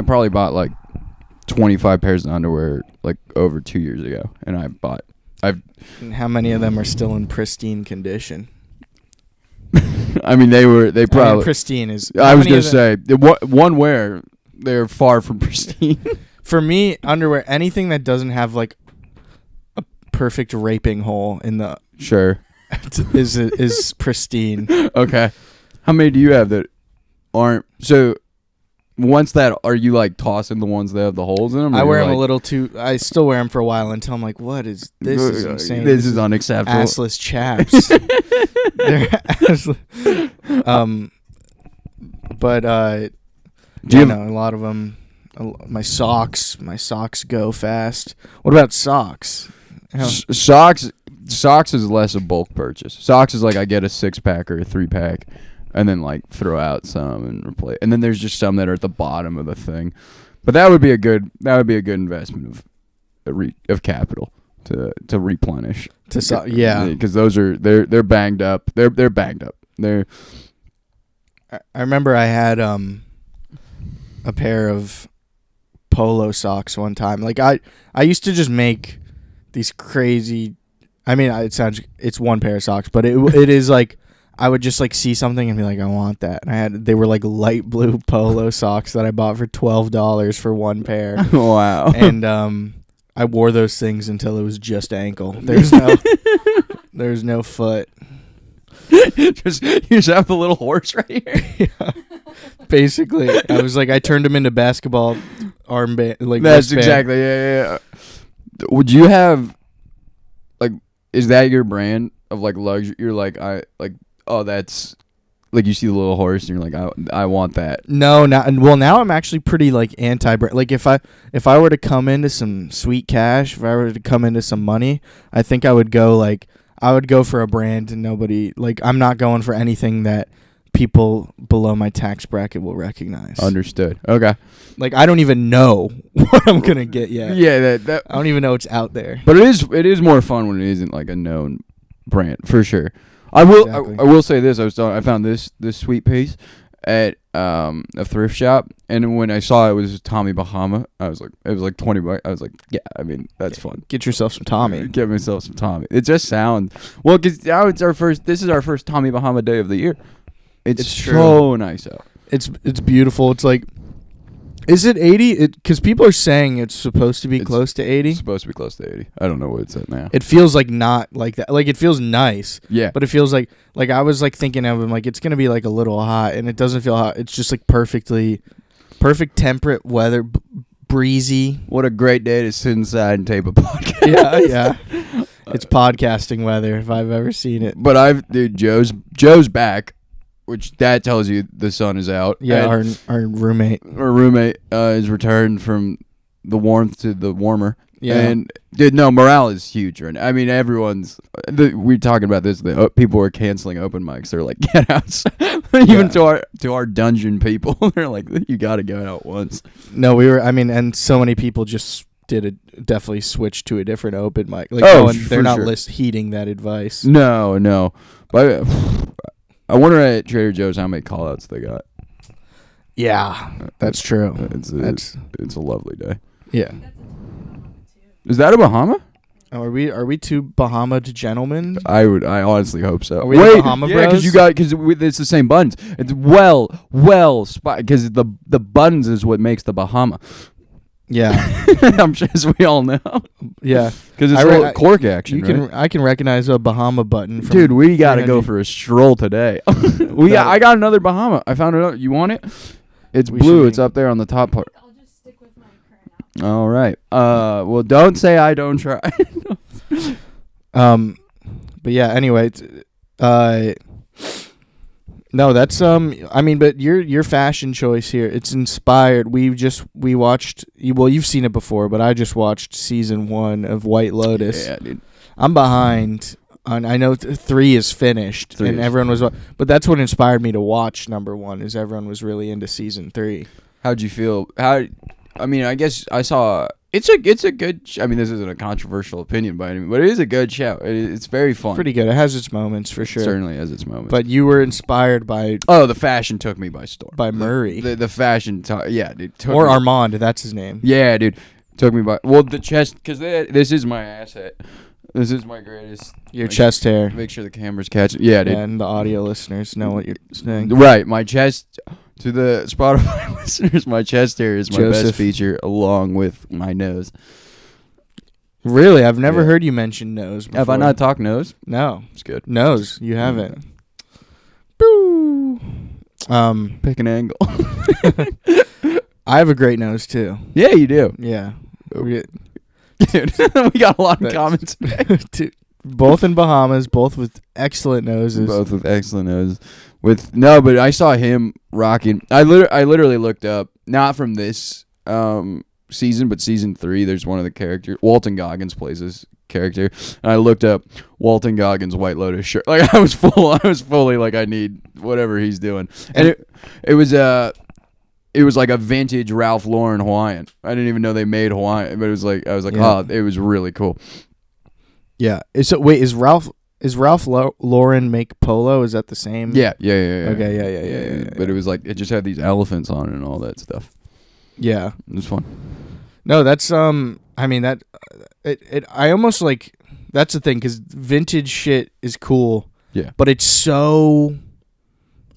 I probably bought like 25 pairs of underwear like over 2 years ago, and And how many of them are still in pristine condition? I mean, they probably pristine is. I was gonna say one wear, they're far from pristine. For me, underwear, anything that doesn't have like a perfect raping hole in the Sure is pristine. Okay, how many do you have that aren't? So once that, are you like tossing the ones that have the holes in them? I wear them a little too. I still wear them for a while until I'm like, what is this? Is insane. This is unacceptable. Assless chaps. They're assless. But do you know a lot of them. My socks go fast. What about socks? Socks is less a bulk purchase. Socks is like I get a 6-pack or a 3-pack, and then like throw out some and replace. And then there's just some that are at the bottom of the thing. But that would be a good investment of capital to replenish. Yeah, because they're banged up. They're banged up. I remember I had a pair of polo socks one time. Like I used to just make these crazy. I mean, it's one pair of socks, but it is like I would just like see something and be like, I want that. And they were like light blue polo socks that I bought for $12 for one pair. Wow. And I wore those things until it was just ankle. There's no foot. You just have the little horse right here. Yeah. Basically, I was like, I turned them into basketball armband. Like that's wristband. Exactly. Yeah. Would you have like? Is that your brand of like luxury? You're like oh, that's like you see the little horse and you're like I want that. No, now I'm actually pretty like anti-brand. Like if I were to come into some sweet cash, if I were to come into some money, I think I would go for a brand and nobody like I'm not going for anything that people below my tax bracket will recognize. Understood. Okay. Like I don't even know what I'm gonna get yet. Yeah, that I don't even know it's out there. But it is more fun when it isn't like a known brand for sure. I will say this. I found this sweet piece at a thrift shop, and when I saw it was Tommy Bahama, I was like, it was like $20. I was like, yeah, I mean that's fun. Get yourself some Tommy. Get myself some Tommy. It just sounds well because now it's our first. This is our first Tommy Bahama day of the year. It's so nice out. It's beautiful. It's like, is it 80? Because people are saying it's supposed to be close to 80. It's supposed to be close to 80. I don't know what it's at now. It feels like not like that. Like it feels nice. Yeah. But it feels like I was like thinking of him like it's gonna be like a little hot, and it doesn't feel hot. It's just like perfect temperate weather, breezy. What a great day to sit inside and tape a podcast. Yeah. It's podcasting weather if I've ever seen it. But Joe's back. Which that tells you the sun is out. Yeah, our roommate. Our roommate is returned from the warmth to the warmer. Yeah. And dude, no, morale is huge right now. I mean, we're talking about this. People are canceling open mics. They're like, get out. Even to our dungeon people, they're like, you got to go out once. No, and so many people just definitely switched to a different open mic. Like, they're not heeding that advice. No. But I wonder at Trader Joe's how many call-outs they got. Yeah, that's true. It's a lovely day. Yeah. Is that a Bahama? Oh, are we two Bahama gentlemen? I honestly hope so. Are we the Bahama bros? Because it's the same buttons. It's because the buttons is what makes the Bahama. Yeah, I'm sure as we all know. Yeah, because it's a cork action. I can recognize a Bahama button. Dude, we gotta go for a stroll today. I got another Bahama. I found it out. You want it? It's blue. It's up there on the top part. I'll just stick with my current outfit. All right. Well, don't say I don't try. But yeah. Anyway, no, that's I mean, but your fashion choice here, it's inspired. We watched. Well, you've seen it before, but I just watched season 1 of White Lotus. Yeah, dude. I'm behind. I know 3 is finished, and everyone was. But that's what inspired me to watch number 1. Is everyone was really into season 3. How'd you feel? I mean, I guess I saw It's a good. I mean, this isn't a controversial opinion by any means, but it is a good show. It's very fun. Pretty good. It has its moments for sure. It certainly has its moments. But you were inspired by the fashion took me by storm. By Murray. The fashion, yeah, dude. Or Armand, that's his name. Yeah, dude. Took me by the chest, because this is my asset. This is my greatest. Your chest hair. Make sure the camera's catching. Yeah, dude. And the audio listeners know what you're saying. Right, my chest. To the Spotify listeners, my chest hair is my best feature, along with my nose. Really? I've never heard you mention nose before. Have I not talked nose? No. It's good. Nose. You haven't. Boo. Pick an angle. I have a great nose, too. Yeah, you do. Yeah. Dude, we got a lot in common today. Both in Bahamas, both with excellent noses. Both with excellent noses. But I saw him rocking. I literally looked up, not from this season, but season 3. There's one of the characters. Walton Goggins plays this character, and I looked up Walton Goggins' White Lotus shirt. Like I was fully like, I need whatever he's doing, and it was like a vintage Ralph Lauren Hawaiian. I didn't even know they made Hawaiian, but it was like, I was like, oh, it was really cool. Yeah. So wait, is Ralph Lauren make polo? Is that the same? Yeah. Okay, yeah. But it was like, it just had these elephants on it and all that stuff. Yeah. It was fun. No, that's I mean that I almost like, that's the thing, because vintage shit is cool. Yeah. But it's so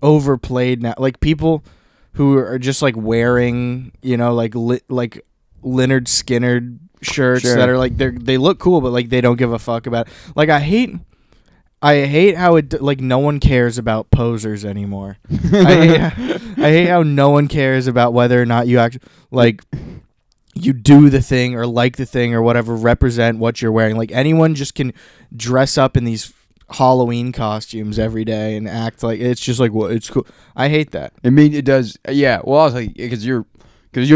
overplayed now. Like people who are just like wearing, like like Lynyrd Skynyrd shirts that are like, they look cool, but like they don't give a fuck about it. Like I hate how it, like, no one cares about posers anymore. I hate how no one cares about whether or not you actually, like, you do the thing or like the thing or whatever, represent what you're wearing. Like anyone just can dress up in these Halloween costumes every day and act like it's just like, well, it's cool. I hate that. I mean, it does. Yeah. Well, I was like, because you're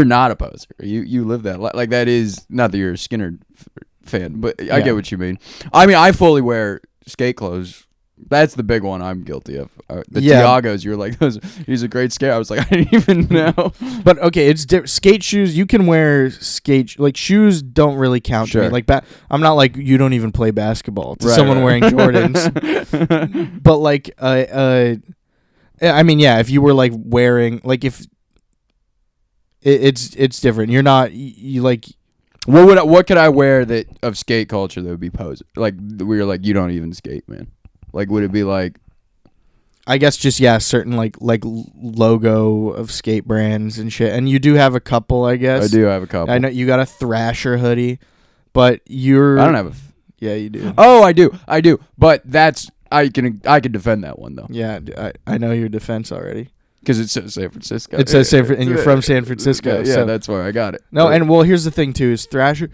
not a poser. You live that. Like that is, not that you're a Skinner fan, but I get what you mean. I mean, I fully wear skate clothes. That's the big one I'm guilty of. The Tiagos, you're like, he's a great skate. I was like, I didn't even know. But okay, it's skate shoes. You can wear like shoes don't really count to me. Like I'm not like, you don't even play basketball to someone wearing Jordans. But like, I mean, yeah, if you were like wearing, like if it's different. You're not, you like. What could I wear that of skate culture that would be poser? Like we were like, you don't even skate, man. Like, would it be like? I guess just certain like logo of skate brands and shit. And you do have a couple, I guess. I do have a couple. I know you got a Thrasher hoodie, but you're. I don't have a. Yeah, you do. Oh, I do. But that's I can defend that one though. Yeah, I know your defense already. Because it says San Francisco. It says and you're from San Francisco. Yeah, so. That's where I got it. No, and well, here's the thing too: is Thrasher.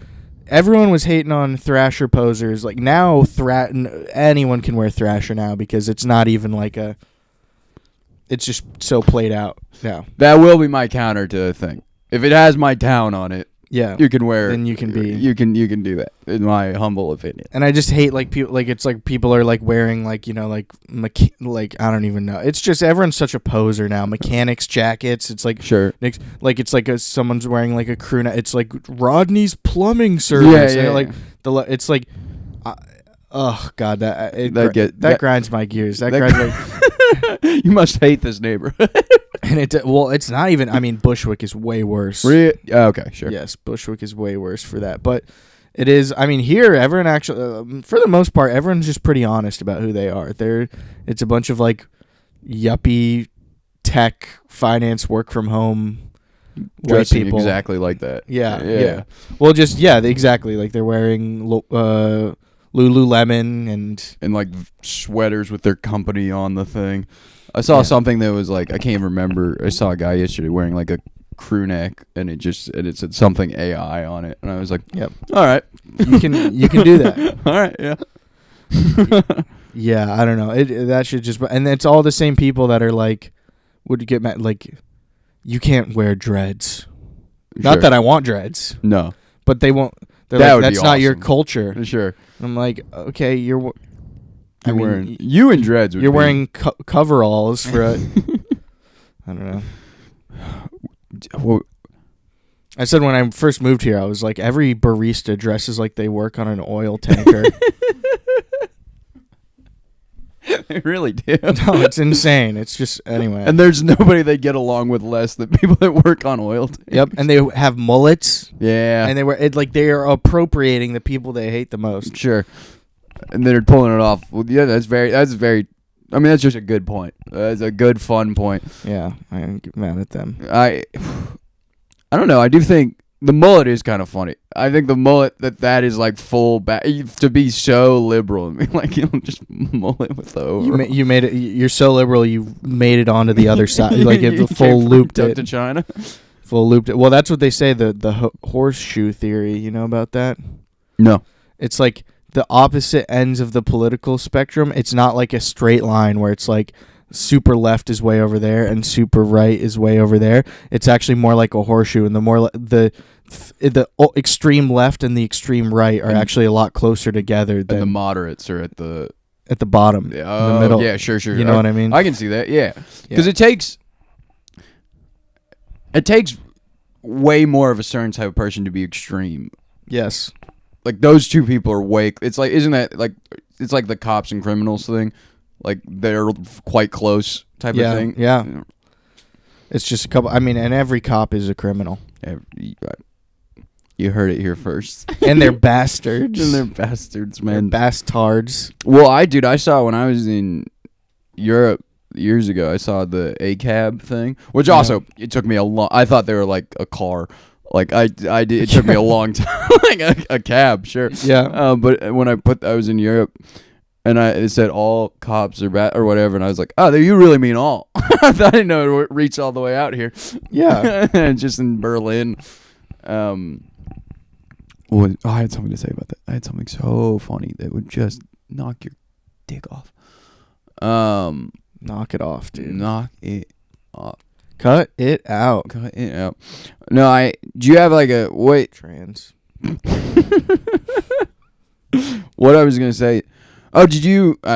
Everyone was hating on Thrasher posers. Like now, anyone can wear Thrasher now because it's not even like a. It's just so played out now. That will be my counter to the thing. If it has my town on it, you can wear. Then you can be. You can do that. In my humble opinion. And I just hate like people. Like it's like people are like wearing like like I don't even know. It's just everyone's such a poser now. Mechanics jackets. It's like like it's like someone's wearing like a crew neck. It's like Rodney's plumbing service. Yeah. Like it's like, oh god, that grinds my gears. That grinds my. You must hate this neighborhood. And it's not even. I mean, Bushwick is way worse. Okay, sure. Yes, Bushwick is way worse for that. But it is. I mean, here everyone actually, for the most part, everyone's just pretty honest about who they are. It's a bunch of like yuppie tech, finance, work from home, dressing white people exactly like that. Yeah. Well, just exactly. Like they're wearing Lululemon and like sweaters with their company on the thing. I saw something that was like, I can't even remember. I saw a guy yesterday wearing like a crew neck and it said something AI on it, and I was like, yep, all right, you can do that. All right, yeah. Yeah, I don't know. That should just, and it's all the same people that are like, would get mad, like, you can't wear dreads. Not that I want dreads. No, but they won't. They're that like, would that's be not awesome. your culture. Sure. I'm like, okay, you're wearing you and dreads. You're wearing coveralls for a. I don't know. I said when I first moved here, I was like, every barista dresses like they work on an oil tanker. They really do. No, it's insane. It's just, anyway. And there's nobody they get along with less than people that work on oil tanks. Yep, and they have mullets. Yeah. And they are appropriating the people they hate the most. Sure. And they're pulling it off. Well, yeah, that's very, I mean, that's just a good point. That's a good, fun point. Yeah, I ain't get mad at them. I don't know. I do think the mullet is kind of funny. I think the mullet that is like full back to be so liberal. I mean, like you know, just mullet with the overall. You made it. You're so liberal. You made it onto the other side. Like You the full came looped from it. to China. Full looped it. Well, that's what they say. The horseshoe theory. You know about that? No. It's like the opposite ends of the political spectrum. It's not like a straight line where it's like super left is way over there and super right is way over there. It's actually more like a horseshoe, and the more the extreme left and the extreme right are actually a lot closer together than And the moderates are at the bottom, in the middle. Yeah, sure. You know what I mean? I can see that. Yeah, because Yeah. it takes way more of a certain type of person to be extreme. Yes. Like those two people are way. It's like, isn't that like? It's like the cops and criminals thing. Like they're quite close type of thing. Yeah. It's just a couple. I mean, and every cop is a criminal. You heard it here first. And they're bastards. And they're bastards, man. They're bastards. Well, I saw when I was in Europe years ago, I saw the ACAB thing, which also, it took me a long, I thought they were like a car. Like I did, it took me a long time, like a cab, sure. Yeah. But when I was in Europe, and it said all cops are bad or whatever, and I was like, oh, you really mean all? I didn't know it reached all the way out here. Yeah. Just in Berlin. I had something to say about that. I had something so funny that would just knock your dick off. Knock it off, dude. Knock it off. Cut it out. Cut it out. No, do you have like a, wait. Trans. What I was going to say. Oh, I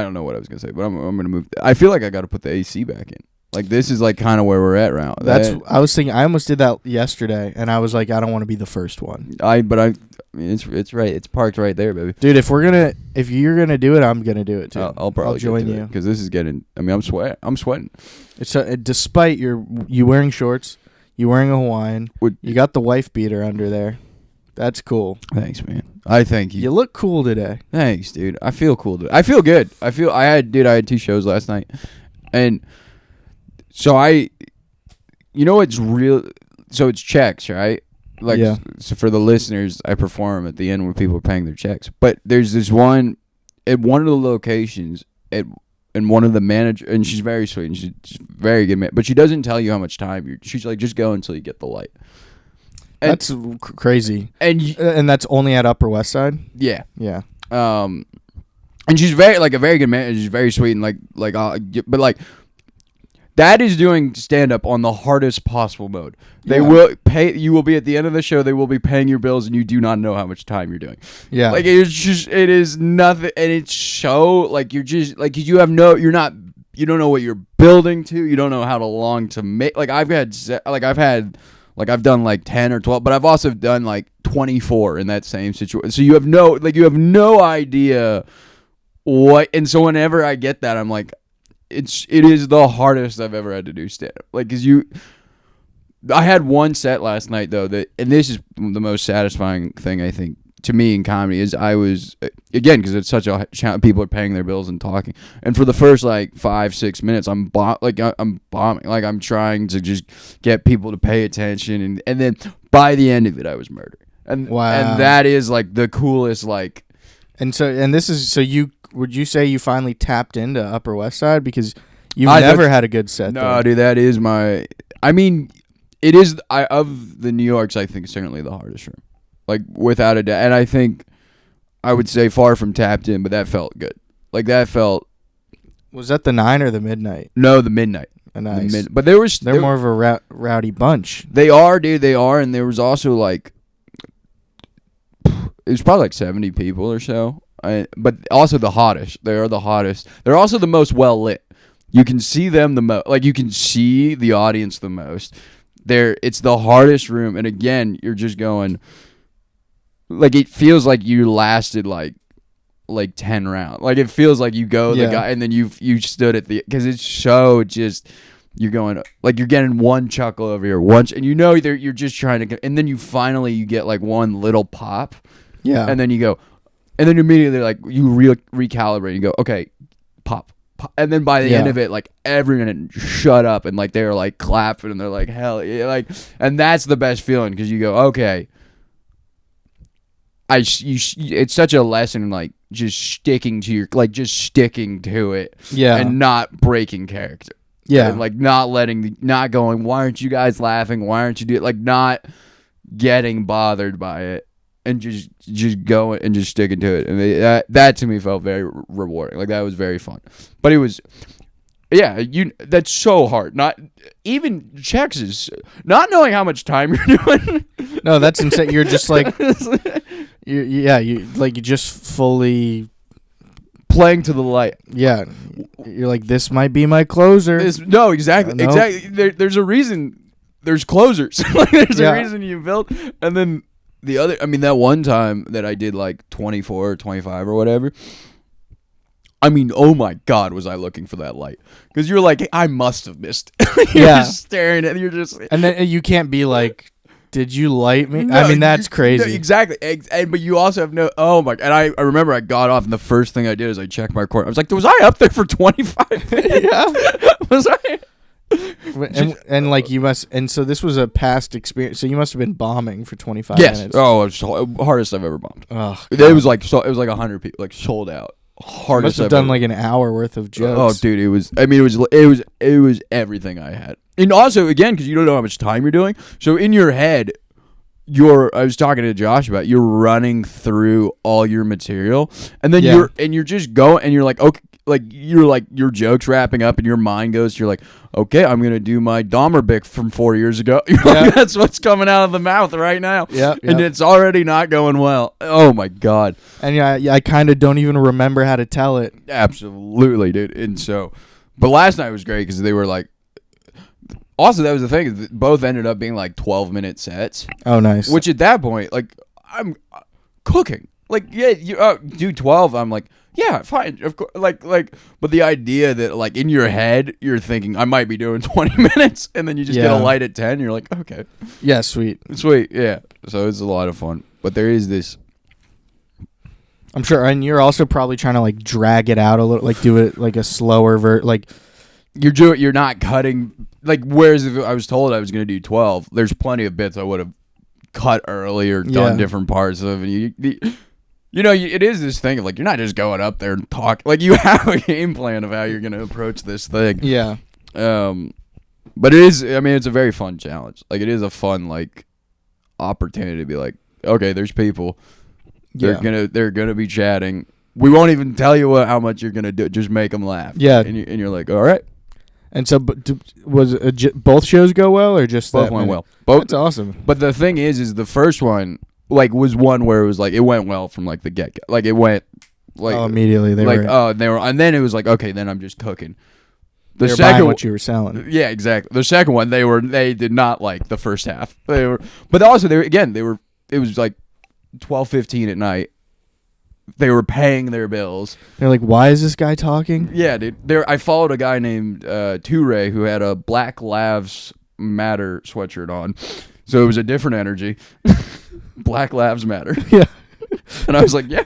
don't know what I was going to say, but I'm going to move. I feel like I got to put the AC back in. Like, this is like kind of where we're at right now. I was thinking, I almost did that yesterday, and I was like, I don't want to be the first one. I mean, it's right. It's parked right there, baby. Dude, if you're gonna do it, I'm gonna do it too. I'll probably join you because this is getting. I mean, I'm sweating. It's despite you wearing shorts, you wearing a Hawaiian, you got the wife beater under there. That's cool. Thanks, man. I thank you. You look cool today. Thanks, dude. I feel cool today. I feel good. I had 2 shows last night, and so it's real. So it's checks, right? Like, yeah. So for the listeners, I perform at the end when people are paying their checks. But there's this one at one of the locations and one of the manager, and she's very sweet and she's very good, but she doesn't tell you how much time she's like, just go until you get the light. And, that's crazy. And that's only at Upper West Side? Yeah. Yeah. And she's a very good manager. She's very sweet and but like. That is doing stand-up on the hardest possible mode. They will pay. You will be at the end of the show. They will be paying your bills, and you do not know how much time you're doing. Yeah, like it is nothing, and it's so like you're just like you don't know what you're building to. You don't know how long to make. Like I've done like 10 or 12, but I've also done like 24 in that same situation. So you have no idea what. And so whenever I get that, I'm like. It is the hardest I've ever had to do stand-up. Like, I had one set last night though and this is the most satisfying thing I think to me in comedy is I was again because it's such a people are paying their bills and talking, and for the first like 5-6 minutes I'm bombing, like I'm trying to just get people to pay attention, and then by the end of it I was murdered, and wow, and that is like the coolest like, Would you say you finally tapped into Upper West Side because you've never had a good set? No, dude, that is my. I mean, it is. Of the New Yorks, I think certainly the hardest room, like without a doubt. And I think I would say far from tapped in, but that felt good. Like that felt. Was that the 9 or the midnight? No, the midnight. Nice. But they're more of a rowdy bunch. They are, dude. They are, and there was also like. It was probably like 70 people or so. But also the hottest. They are the hottest. They're also the most well lit. You can see them the most. Like you can see the audience the most. it's the hardest room, and again, you're just going, like, it feels like you lasted like 10 rounds. Like, it feels like you go the guy, and then you stood at the, because it's so just, you're going, like, you're getting one chuckle over here once, and you're just trying to, and then you get like one little pop, and then you go, and then immediately, like, you recalibrate, you go, okay, pop. And then by the end of it, like, everyone shut up, and like they're like clapping, and they're like, hell yeah, like, and that's the best feeling, because you go, okay, it's such a lesson in like just sticking to it, and not breaking character, and like not going, why aren't you guys laughing? Why aren't you doing, like, not getting bothered by it, and just going and just sticking to it, and that to me felt very rewarding. Like, that was very fun, but it was, that's so hard. Not even checks is not knowing how much time you're doing. No, that's insane. You're just like, you just fully playing to the light. Yeah, you're like, this might be my closer. No, exactly. There's a reason. There's closers. Like, there's a reason you built, and then. That one time that I did like 24 or 25 or whatever, I mean, oh my God, was I looking for that light? Because you're like, I must have missed. You're just staring at it. You're just. And then you can't be like, did you light me? No, I mean, that's crazy. No, exactly. But you also have no. Oh my. And I remember I got off, and the first thing I did is I checked my cord. I was like, was I up there for 25 minutes? Yeah. Was I? And like, you must, and so this was a past experience, so you must have been bombing for 25 minutes. Oh, it was the hardest I've ever bombed. Oh, it was like 100 people, like, sold out. Hardest. You must have done like an hour worth of jokes. Oh, dude, it was everything I had. And also, again, because you don't know how much time you're doing, so in your head, I was talking to Josh about, you're running through all your material, and then you're just going, and you're like, okay, like, your joke's wrapping up, and your mind goes, you're like, okay, I'm gonna do my Dahmer bit from 4 years ago. Like, that's what's coming out of the mouth right now. And it's already not going well. Oh my God. And I kind of don't even remember how to tell it. Absolutely, dude. And so, but last night was great because they were like. Also, that was the thing. Both ended up being like 12-minute sets. Oh, nice. Which at that point, like, I'm cooking. Like, yeah, you do 12. I'm like, yeah, fine, of course. Like, but the idea that, like, in your head, you're thinking I might be doing 20 minutes, and then you just get a light at 10. You're like, okay, yeah, sweet, yeah. So it's a lot of fun. But there is this. I'm sure, and you're also probably trying to like drag it out a little, like do it like a slower like. You're not cutting, like, whereas if I was told I was going to do 12, there's plenty of bits I would have cut early or done different parts of. And it is this thing of, like, you're not just going up there and talk. Like, you have a game plan of how you're going to approach this thing. Yeah. But it is, I mean, it's a very fun challenge. Like, it is a fun, like, opportunity to be like, okay, there's people. They're gonna be chatting. We won't even tell you how much you're gonna do. Just make them laugh. Yeah. And you're like, all right. And so, was both shows go well, or just both went well? Both. That's awesome. But the thing is the first one, like, was one where it was like, it went well from like the get go. Like, it went like immediately they were and then it was like, okay, then I'm just cooking. The second what you were selling. Yeah, exactly. The second one, they did not like the first half. But also it was like 12:15 at night. They were paying their bills. They're like, why is this guy talking? Yeah, dude. I followed a guy named Toure who had a Black Lives Matter sweatshirt on. So it was a different energy. Black Lives Matter. Yeah. And I was like, yeah,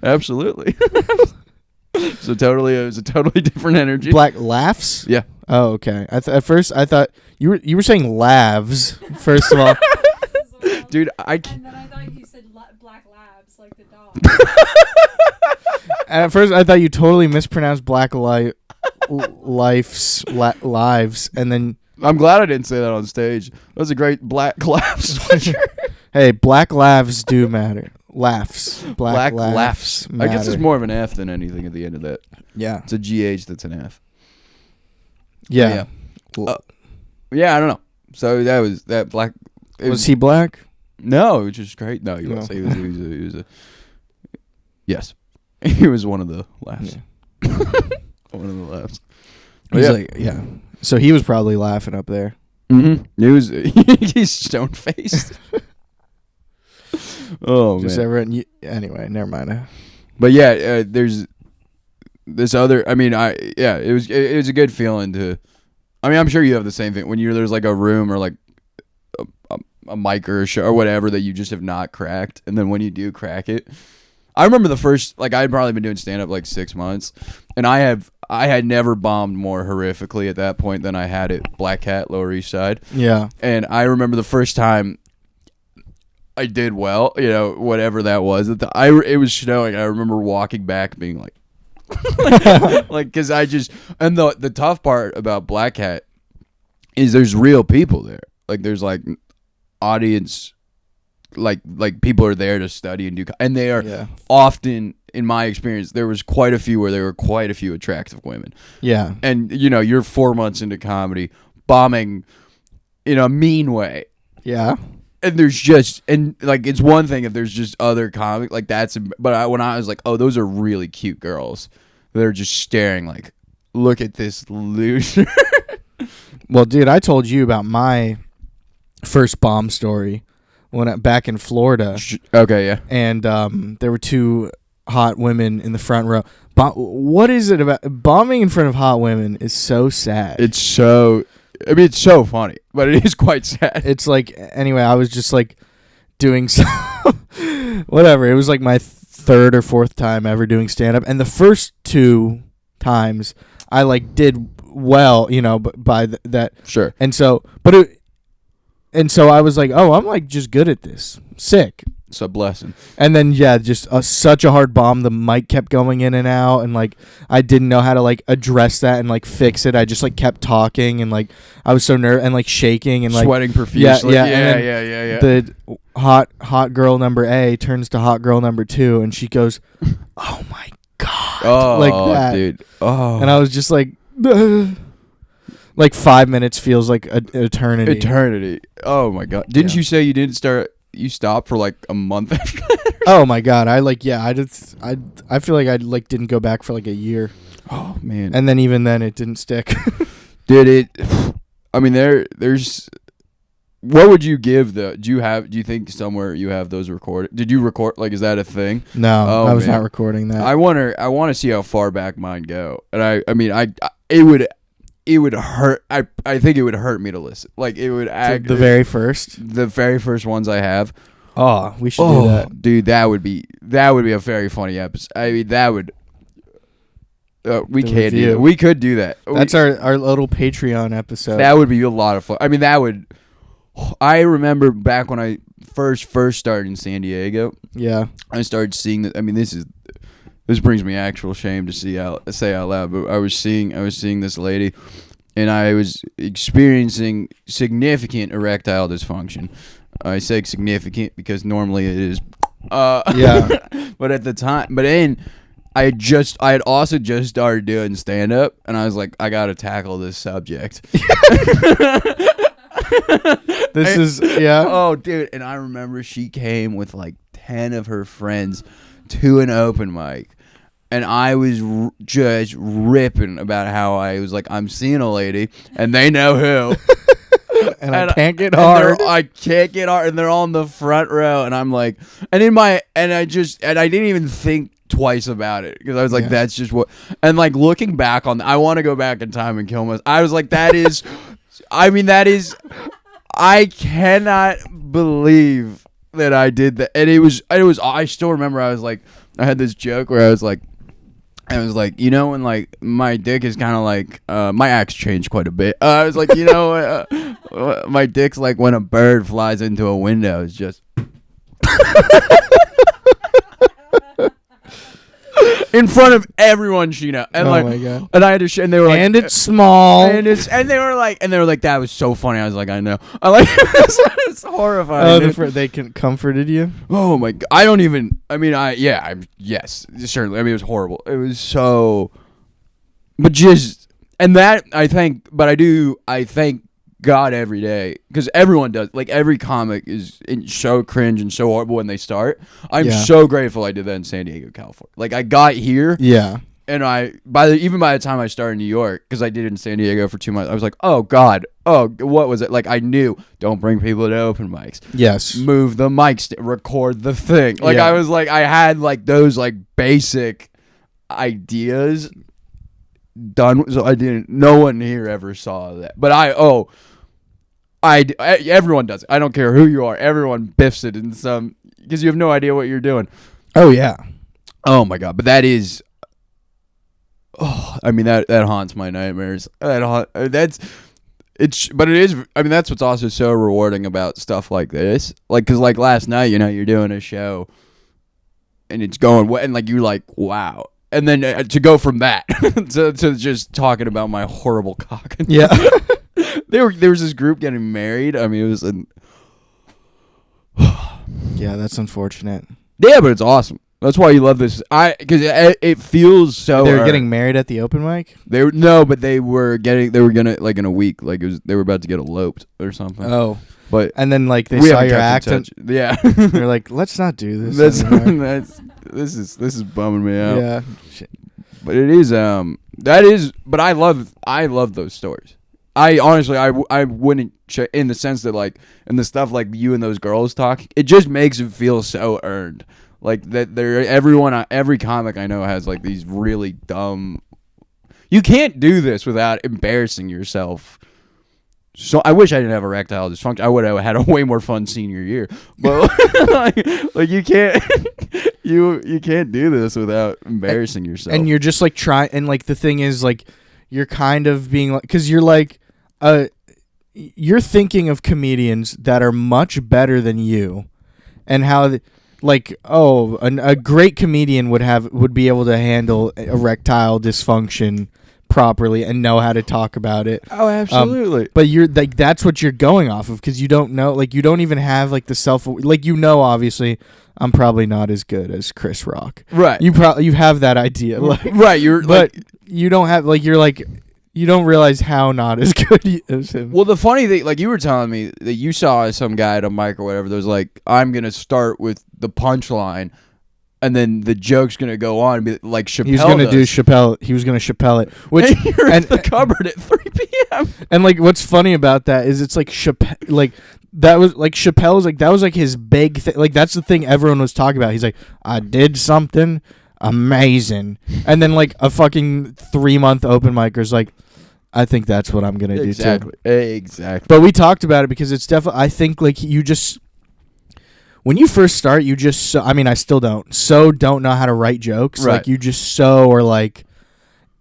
absolutely. So it was a totally different energy. Black laughs? Yeah. Oh, okay. At first I thought you were saying lavs, first of all. Dude, and then I thought you said black labs, like the dog. At first, I thought you totally mispronounced black lives, and then. I'm glad I didn't say that on stage. That was a great Black Lives sweatshirt. Hey, black laughs do matter. Laughs. Black laughs matter. I guess it's more of an F than anything at the end of that. Yeah. It's a GH that's an F. Yeah. Yeah, I don't know. So that was that black. Was he black? No, which is great. No, he was a yes. He was one of the laughs. Yeah. One of the laughs. He's like, yeah. So he was probably laughing up there. It was he's stone faced. Oh Just man. everyone. Anyway, never mind. But yeah, there's this other. I mean, it was a good feeling to. I mean, I'm sure you have the same thing when there's like a room or like a mic or a show or whatever that you just have not cracked, and then when you do crack it. I remember the first, like, I had probably been doing stand-up like 6 months, and I had never bombed more horrifically at that point than I had at Black Cat, Lower East Side. Yeah. And I remember the first time I did well, whatever that was. It was snowing. I remember walking back being like, because I just, and the tough part about Black Cat is there's real people there. Like, there's, like, audience, like people are there to study and do, and they are often, in my experience, there was quite a few where there were quite a few attractive women. Yeah. And you're 4 months into comedy, bombing in a mean way. Yeah. And there's just, and like, it's one thing if there's just other comic like that's, but when I was like, oh, those are really cute girls, they're just staring like, look at this loser. Well, dude, I told you about my first bomb story back in Florida. Okay, yeah. And there were 2 hot women in the front row. What is it about bombing in front of hot women is so sad. It's so funny, but it is quite sad. It's like, anyway, I was just like doing whatever. It was like my 3rd or 4th time ever doing stand up, and the first 2 times I like did well, by that. Sure. And so I was like, oh, I'm like just good at this. Sick. It's a blessing. And then, just such a hard bomb. The mic kept going in and out, and like I didn't know how to like address that and like fix it. I just like kept talking, and like I was so nervous and like shaking and like sweating profusely. Yeah. The hot girl number A turns to hot girl number 2, and she goes, "Oh my god!" Like that, dude. Oh, and I was just like. Like 5 minutes feels like an eternity. Eternity. Oh my god! Didn't you say you didn't start? You stopped for like a month after that? Oh my god! I feel like I like didn't go back for like a year. Oh man! And then even then it didn't stick. Did it? I mean, there's. What would you give do you think somewhere you have those recorded? Did you record? Like, is that a thing? No, I was not recording that. I want to see how far back mine go, and I mean, it would hurt. I think it would hurt me to listen. Like, it would act the very first ones I have. Oh, we should do that, dude. That would be a very funny episode. I mean, that would. We can't do that. We could do that. That's our little Patreon episode. That would be a lot of fun. I mean, that would. I remember back when I first started in San Diego. Yeah. I started seeing that. I mean, this brings me actual shame to say out loud, but I was seeing this lady, and I was experiencing significant erectile dysfunction. I say significant because normally it is. Yeah. But at the time, I had also just started doing stand up, and I was like, I gotta tackle this subject. Oh, dude, and I remember she came with like 10 of her friends to an open mic, and I was just ripping about how I was like, I'm seeing a lady, and they know who. and I can't get hard. I can't get hard, and they're all in the front row, and I'm like, I didn't even think twice about it, because I was like, that's just what, and like looking back on, I want to go back in time and kill myself. I was like, I cannot believe that I did that, and it was. I still remember. I was like, I had this joke where I was like, when like my dick is kind of like, my axe changed quite a bit. I was like, my dick's like when a bird flies into a window. It's just. In front of everyone, Sheena, and my God. And I had to, and they were like, and it's small, and they were like, that was so funny. I was like, I know, I like, it's horrifying. Oh, they comforted you. Oh my god, I don't even. I mean, yes, certainly. I mean, it was horrible. It was so, but just, and that I thank God every day, because everyone does. Like, every comic is so cringe and so horrible when they start. I'm so grateful I did that in San Diego, California. Like, I got here, And even by the time I started in New York, because I did it in San Diego for 2 months, I was like, oh God, what was it? Like, I knew, don't bring people to open mics. Yes. Move the mics, record the thing. Like, Yeah. I was like, I had like those like basic ideas done. So no one here ever saw that. But everyone does it. I don't care who you are. Everyone biffs it in some, because you have no idea what you're doing. Oh, yeah. Oh my God. But that is, I mean, that haunts my nightmares. But it is, I mean, that's what's also so rewarding about stuff like this. Like, cause like last night, you're doing a show and it's going, and like, you're like, wow. And then to go from that to just talking about my horrible cock. Yeah. there was this group getting married. I mean, it was Yeah, that's unfortunate. Yeah, but it's awesome. That's why you love this. Because it feels so. They were getting married at the open mic? But they were gonna, like, in a week, like they were about to get eloped or something. Oh. But and then like they saw your act and yeah. they're like, let's not do this. This is bumming me out. Yeah. But it is but I love those stories. I honestly I wouldn't in the sense that, like, in the stuff like you and those girls talk, it just makes it feel so earned. Like that every comic I know has like these really dumb. You can't do this without embarrassing yourself. So I wish I didn't have erectile dysfunction. I would have had a way more fun senior year. But like you can't you can't do this without embarrassing yourself. And you're just like trying, and like the thing is, like, you're kind of being like, because you're like you're thinking of comedians that are much better than you, and how a great comedian would be able to handle erectile dysfunction properly and know how to talk about it. Oh, absolutely. But you're like, that's what you're going off of, because you don't know, like, you don't even have like the self, like, obviously I'm probably not as good as Chris Rock. Right. You have that idea. Like, right. But you don't have, like, you're like, you don't realize how not as good as him. Well, the funny thing, like, you were telling me that you saw some guy at a mic or whatever that was like, I'm going to start with the punchline, and then the joke's going to go on and be like Chappelle. He was going to do Chappelle. He was going to Chappelle it. Which, and you're at the cupboard at 3 p.m. And, like, what's funny about that is it's like Chappelle, like, that was like Chappelle's, like, that was like his big thing. Like, that's the thing everyone was talking about. He's like, I did something amazing. And then, like, a fucking 3-month open micer's like, I think that's what I'm going to do too. Exactly. But we talked about it because it's definitely, I think, like, you just, when you first start, you just, I mean, I still don't know how to write jokes. Right. Like, you just or like,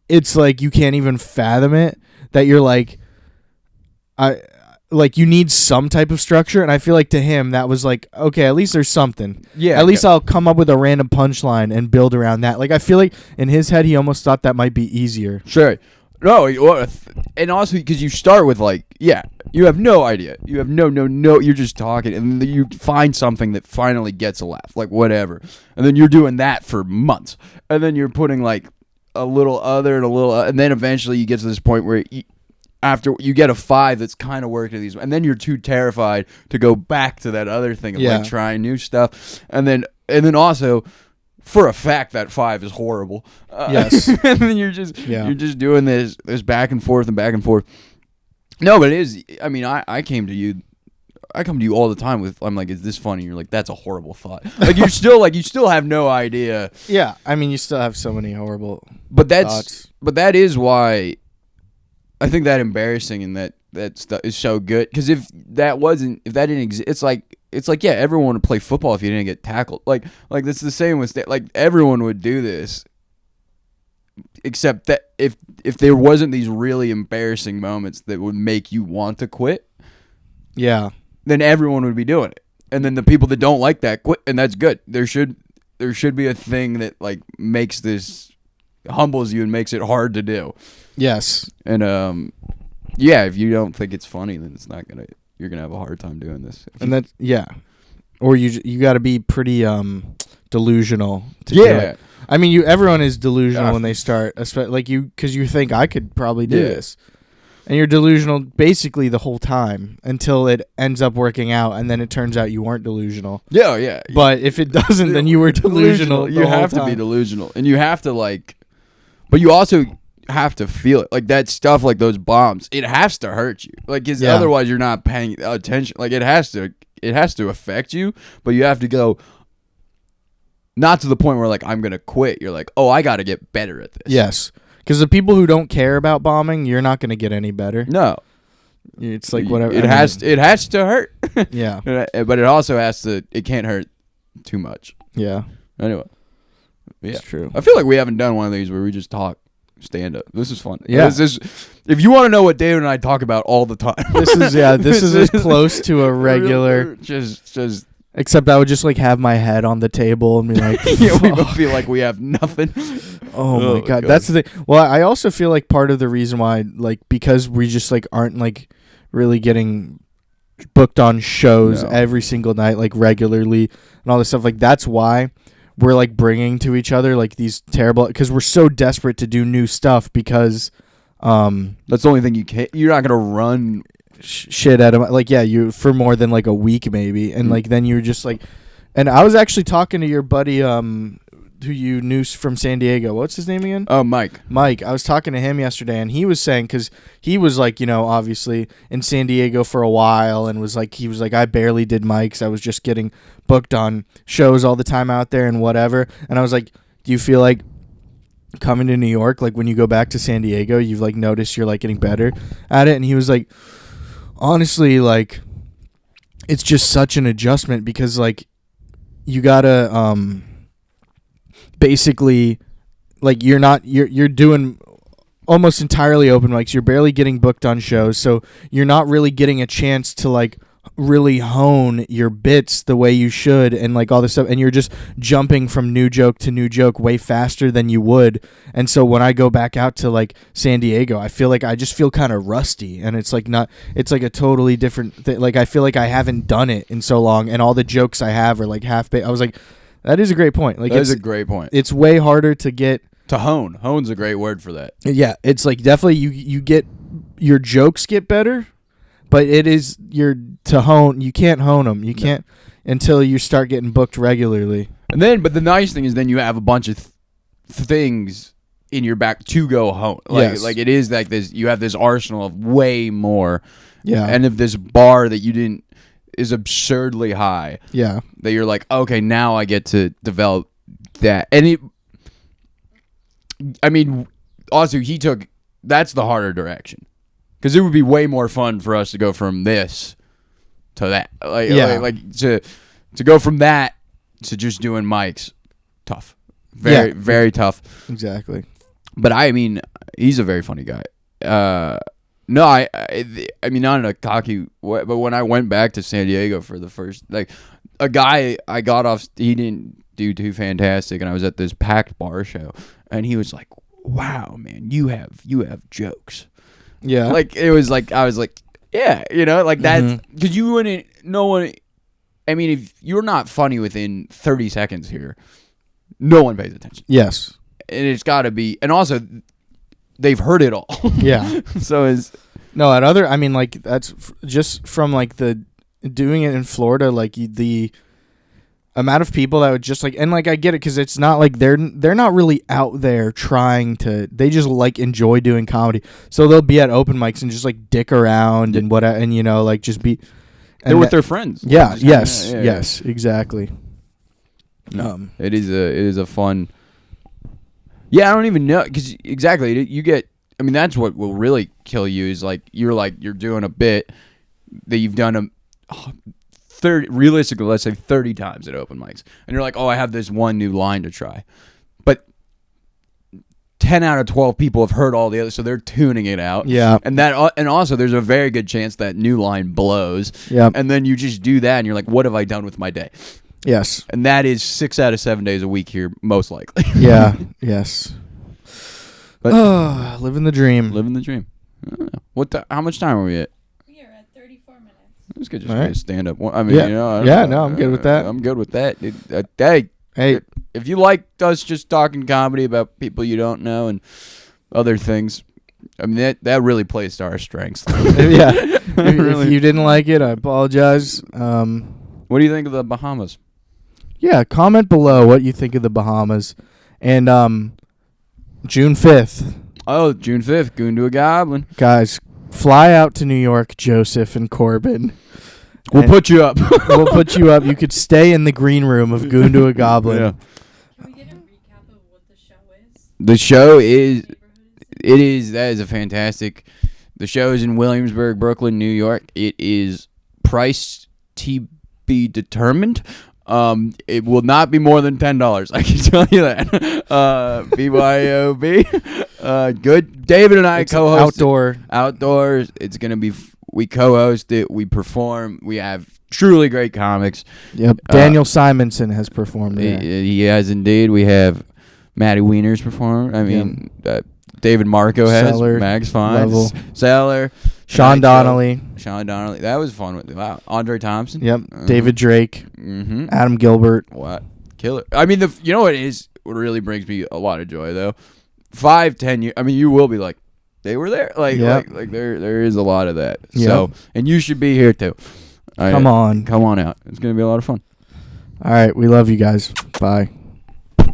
it's like you can't even fathom it, that you're like, like, you need some type of structure. And I feel like to him, that was like, okay, at least there's something. Yeah. At least I'll come up with a random punchline and build around that. Like, I feel like in his head, he almost thought that might be easier. Sure. No, and also because you start with, like, yeah, you have no idea. You have no, you're just talking, and you find something that finally gets a laugh, like whatever. And then you're doing that for months. And then you're putting, like, a little other and a little, and then eventually you get to this point where after you get a 5 that's kind of working these, and then you're too terrified to go back to that other thing of like trying new stuff. And then also, for a fact, that 5 is horrible. Yes. And then you're just doing this back and forth and back and forth. No, but it is. I mean, I come to you all the time with, I'm like, is this funny? You're like, that's a horrible thought. Like, you still have no idea. Yeah, I mean, you still have so many horrible thoughts. But that is why I think that embarrassing and that stuff is so good. Because if that didn't exist, it's like, yeah, everyone would play football if you didn't get tackled. Like that's the same with like, everyone would do this, except that if there wasn't these really embarrassing moments that would make you want to quit, yeah, then everyone would be doing it. And then the people that don't like that quit, and that's good. There should be a thing that, like, makes this, humbles you and makes it hard to do. Yes. And yeah, if you don't think it's funny, then you're gonna have a hard time doing this. And that, yeah, or you got to be pretty delusional to do it. I mean, everyone is delusional when they start, especially like you, because you think I could probably do this, and you're delusional basically the whole time until it ends up working out, and then it turns out you weren't delusional. Yeah. But if it doesn't, then you were delusional. You have to be delusional, and you have to, like, But you also have to feel it. Like that stuff, like those bombs, it has to hurt you. Like, cause otherwise you're not paying attention. Like it has to affect you, but you have to go not to the point where like I'm going to quit. You're like, "Oh, I got to get better at this." Yes. Cuz the people who don't care about bombing, you're not going to get any better. No. It's like whatever. It has to hurt. Yeah. But it also it can't hurt too much. Yeah. Anyway. Yeah. It's true. I feel like we haven't done one of these where we just talk stand up. This is fun. Yeah. If you want to know what David and I talk about all the time. This is as close to a regular just except I would just like have my head on the table and be like yeah, we both feel like we have nothing. Oh my god. That's the thing. Well, I also feel like part of the reason why, like, because we just like aren't like really getting booked on shows every single night, like regularly and all this stuff, like that's why we're like bringing to each other like these terrible, because we're so desperate to do new stuff, because that's the only thing you're not gonna run shit at him, like, yeah, you for more than like a week maybe, and like then you're just like, and I was actually talking to your buddy who you knew from San Diego. What's his name again? Oh, Mike. I was talking to him yesterday, and he was saying, because he was like, you know, obviously in San Diego for a while, and he was like, I barely did mics. I was just getting booked on shows all the time out there and whatever. And I was like, do you feel like coming to New York, like when you go back to San Diego, you've like noticed you're like getting better at it? And he was like, honestly, like it's just such an adjustment, because like you gotta basically, like, you're doing almost entirely open mics. You're barely getting booked on shows, so you're not really getting a chance to like really hone your bits the way you should, and like all this stuff, and you're just jumping from new joke to new joke way faster than you would. And so when I go back out to like San Diego, I feel like I just feel kind of rusty, and it's like a totally different thing. Like I feel like I haven't done it in so long, and all the jokes I have are like half-baked. I was like, that is a great point. Like, that is a great point. It's way harder to get to hone. Hone's a great word for that. Yeah, it's like definitely you get your jokes get better, but it is to hone. You can't hone them. You can't until you start getting booked regularly. And then, but the nice thing is, then you have a bunch of things in your back to go hone. Like it is like this. You have this arsenal of way more. Yeah. And if this bar that you didn't is absurdly high. Yeah. That you're like, okay, now I get to develop that. And also that's the harder direction. Because it would be way more fun for us to go from this to that. Like to go from that to just doing mics. Tough. Very tough. Exactly. But he's a very funny guy. No, I mean, not in a cocky way, but when I went back to San Diego for the first, like, a guy I got off, he didn't do too fantastic, and I was at this packed bar show, and he was like, wow, man, you have jokes. Yeah. Like, it was like, I was like, yeah, you know, like that, because you wouldn't, no one, I mean, if you're not funny within 30 seconds here, no one pays attention. Yes. And it's got to be, and also, they've heard it all. Yeah. So that's just from like the doing it in Florida, like the amount of people that would just like, and like I get it, because it's not like they're not really out there trying to, they just like enjoy doing comedy, so they'll be at open mics and just like dick around and what, and you know, like just be, they're with their friends. Yeah. Yes. Exactly. No, it is a fun. Yeah, I don't even know, because exactly you get. I mean, that's what will really kill you is like you're doing a bit that you've done 30 realistically, let's say 30 times at open mics, and you're like, oh, I have this one new line to try, but 10 out of 12 people have heard all the others, so they're tuning it out. Yeah, and also there's a very good chance that new line blows. Yeah, and then you just do that, and you're like, what have I done with my day? Yes. And that is 6 out of 7 days a week here, most likely. Yeah. Yes. But living the dream. Living the dream. How much time are we at? We are at 34 minutes. This could just be a stand-up. I'm good with that. I'm good with that. Hey, if you like us just talking comedy about people you don't know and other things, I mean, that really plays to our strengths. Yeah. If you didn't like it, I apologize. What do you think of the Bahamas? Yeah, comment below what you think of the Bahamas. And June 5th. Oh, June 5th, Goon to a Goblin. Guys, fly out to New York, Joseph and Corbin. We'll put you up. We'll put you up. You could stay in the green room of Goon to a Goblin. Yeah. Can we get a recap of what the show is? The show is, that is a fantastic, the show is in Williamsburg, Brooklyn, New York. It is priced to be determined. It will not be more than $10. I can tell you that. BYOB. Good. David and I co-host outdoors. It's gonna be. We co-host it. We perform. We have truly great comics. Yep. Daniel Simonson has performed there. He has indeed. We have Matty Wieners perform. I mean, David Marco has Mags Fine, Seller, Sean Donnelly. That was fun. Wow. Andre Thompson. Yep. David Drake. Mm-hmm. Adam Gilbert. What? Killer. I mean, you know what is? What really brings me a lot of joy though. 5-10 years. I mean, you will be like, they were there. Like there is a lot of that. Yep. So, and you should be here too. Come on out. It's gonna be a lot of fun. All right. We love you guys. Bye.